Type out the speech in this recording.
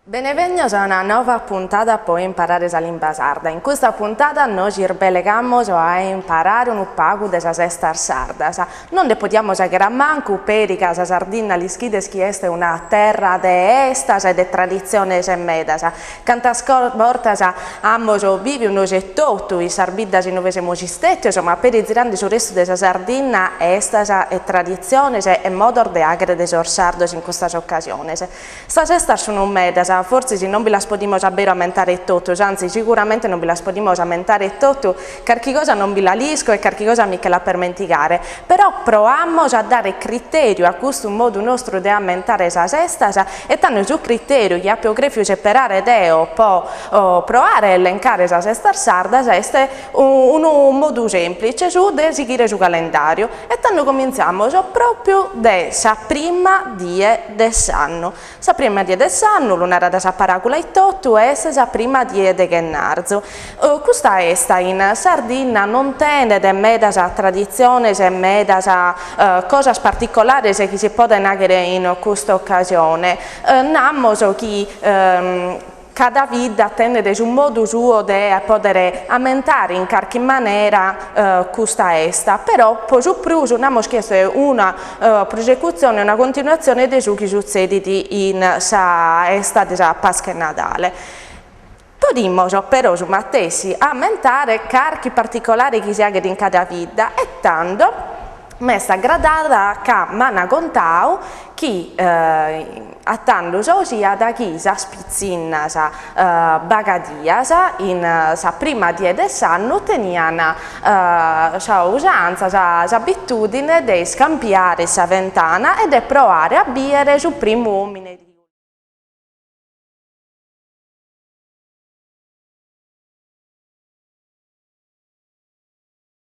Benvenuti a una nuova puntata per imparare la lingua sarda. In questa puntata noi ci ribelliamo a imparare un po' della sesta sarda. Non ne possiamo chiedere manco perché la Sardegna è una terra di esta e di tradizione semeda. Canta scorta amo vivi uno getto, i sarbidda ci novesimo cistetti, ma per i girandi sul resto della Sardegna esta è tradizione e modo di agre dei sardos in questa occasione. Sta sesta sono meda. Forse se non vi la spodimo davvero aumentare tutto, anzi sicuramente non vi la spodimo aumentare tutto, qualche cosa non vi la lisco e qualche cosa mica la permenticare, però proviamo a dare criterio a questo modo nostro di aumentare la sesta e tanto su criterio che ha più grefio separare deo può provare a elencare la sesta sarda, è un modo semplice su di seguire sul calendario e tanto cominciamo proprio da prima die dell'anno. Sa prima die dell'anno, lunare da sa paracula e tutto e sa prima di de Gennarzo. Questa esta in Sardegna non tiene de medas tradizione e medas cose particolari che si può nagare in questa occasione. Namos che cada vita tende un modo suo di poter aumentare in qualche maniera questa esta, però poi su più abbiamo chiesto una prosecuzione, una continuazione di ciò che succede in questa esta di Pasqua e Natale. Podimmo però su Mattesi aumentare qualche particolare che si ha in cada vita e tanto messa gradata che mana contau che attando sia da chi sa spizzina sa bagadia in sa prima di dell'anno teniano sa usanza sa abitudine di scambiare sa ventana e di provare a bere su primo